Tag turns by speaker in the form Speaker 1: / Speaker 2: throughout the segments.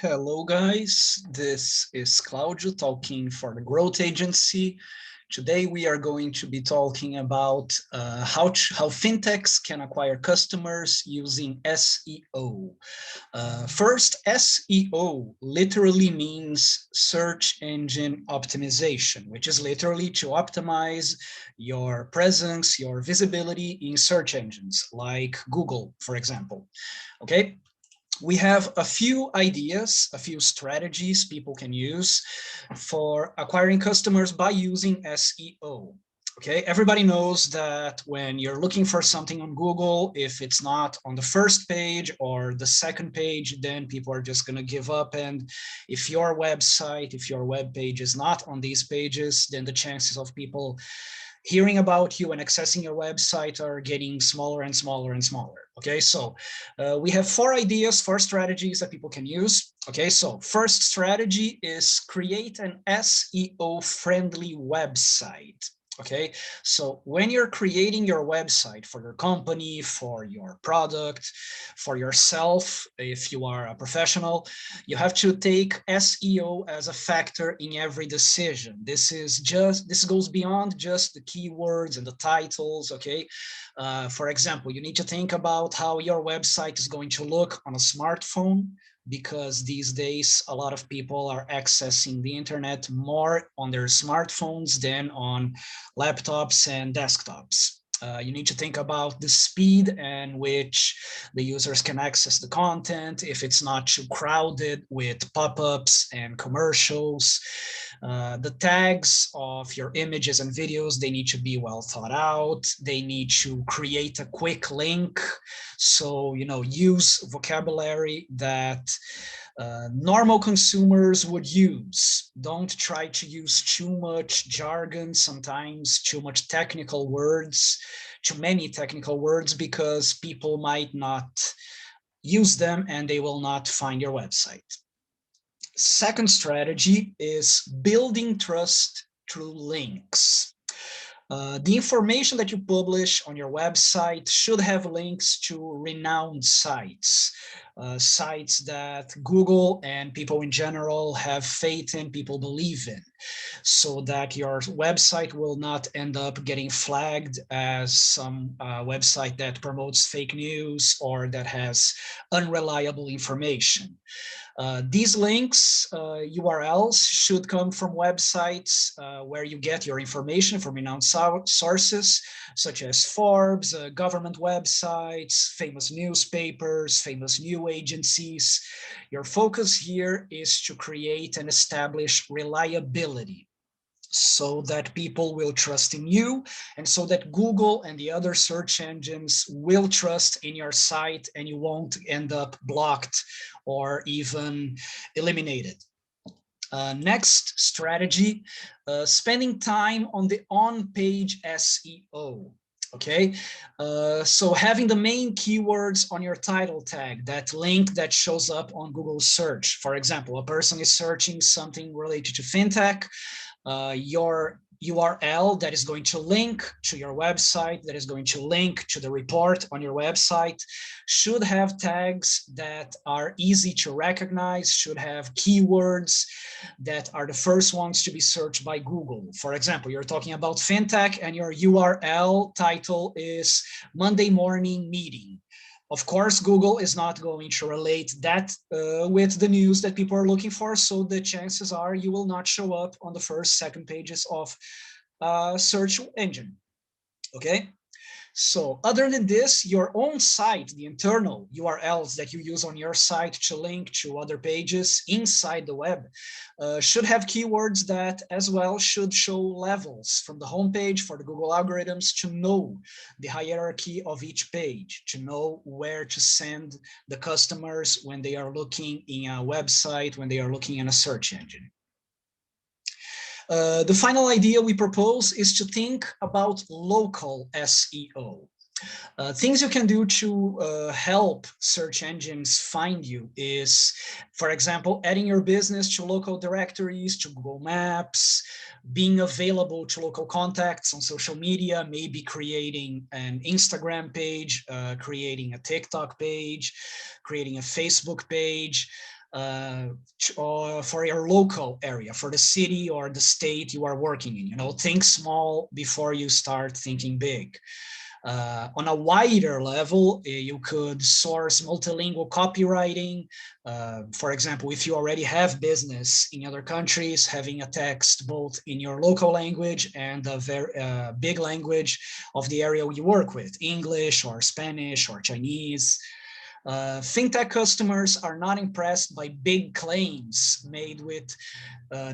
Speaker 1: Hello guys, this is Claudio talking for the Growth Agency. Today we are going to be talking about how fintechs can acquire customers using SEO. First, SEO literally means search engine optimization, which is literally to optimize your presence, your visibility in search engines like Google, for example. Okay. We have a few ideas, a few strategies people can use for acquiring customers by using SEO. Okay, everybody knows that when you're looking for something on Google, if it's not on the first page or the second page, then people are just going to give up. And if your website, if your web page is not on these pages, then the chances of people hearing about you and accessing your website are getting smaller and smaller and smaller. Okay, so we have four ideas, four strategies that people can use. Okay, so first strategy is create an SEO-friendly website. Okay, so when you're creating your website for your company, for your product, for yourself, if you are a professional, you have to take SEO as a factor in every decision. This goes beyond just the keywords and the titles. Okay, for example, you need to think about how your website is going to look on a smartphone, because these days a lot of people are accessing the internet more on their smartphones than on laptops and desktops. You need to think about the speed in which the users can access the content, if it's not too crowded with pop-ups and commercials. The tags of your images and videos, they need to be well thought out. They need to create a quick link. So, use vocabulary that normal consumers would use. Don't try to use too much jargon, sometimes too much technical words, too many technical words, because people might not use them and they will not find your website. Second strategy is building trust through links. The information that you publish on your website should have links to renowned sites, sites that Google and people in general have faith in, people believe in, so that your website will not end up getting flagged as some website that promotes fake news or that has unreliable information. These links, URLs, should come from websites where you get your information from renowned sources, such as Forbes, government websites, famous newspapers, famous news agencies. Your focus here is to create and establish reliability, so that people will trust in you, and so that Google and the other search engines will trust in your site, and you won't end up blocked or even eliminated. Next strategy, spending time on the on-page SEO. Okay, so having the main keywords on your title tag, that link that shows up on Google search. For example, a person is searching something related to fintech. Your URL that is going to link to your website, that is going to link to the report on your website, should have tags that are easy to recognize, should have keywords that are the first ones to be searched by Google. For example, you're talking about fintech and your URL title is Monday morning meeting. Of course, Google is not going to relate that with the news that people are looking for, so the chances are you will not show up on the first, second pages of search engine. Okay, so other than this, your own site, the internal URLs that you use on your site to link to other pages inside the web, should have keywords that as well should show levels from the homepage for the Google algorithms to know the hierarchy of each page, to know where to send the customers when they are looking in a website, when they are looking in a search engine. The final idea we propose is to think about local SEO. Things you can do to help search engines find you is, for example, adding your business to local directories, to Google Maps, being available to local contacts on social media, maybe creating an Instagram page, creating a TikTok page, creating a Facebook page. or for your local area, for the city or the state you are working in. You know, think small before you start thinking big. On a wider level, you could source multilingual copywriting. For example, if you already have business in other countries, having a text both in your local language and a very big language of the area you work with, English or Spanish or Chinese. Fintech customers are not impressed by big claims made with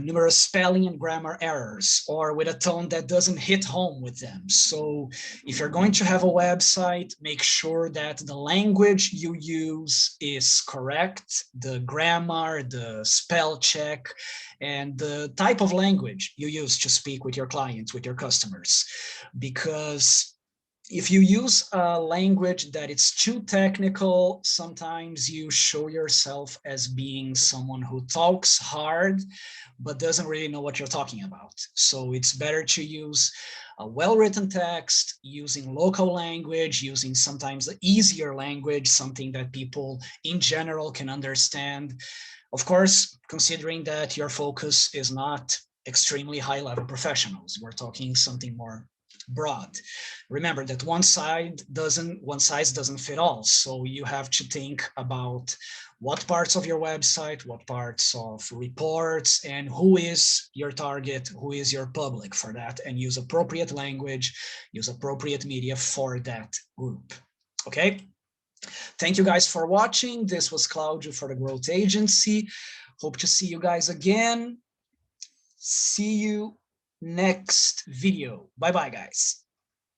Speaker 1: numerous spelling and grammar errors or with a tone that doesn't hit home with them. So if you're going to have a website, make sure that the language you use is correct, the grammar, the spell check, and the type of language you use to speak with your clients, with your customers. Because if you use a language that it's too technical, sometimes you show yourself as being someone who talks hard, but doesn't really know what you're talking about. So it's better to use a well-written text, using local language, using sometimes the easier language, something that people in general can understand. Of course, considering that your focus is not extremely high-level professionals. We're talking something more broad. Remember that one size doesn't fit all. So you have to think about what parts of your website, what parts of reports, and who is your target, who is your public for that, and use appropriate language, use appropriate media for that group. Okay. Thank you guys for watching. This was Claudio for the Growth Agency. Hope to see you guys again. See you next video. Bye-bye, guys.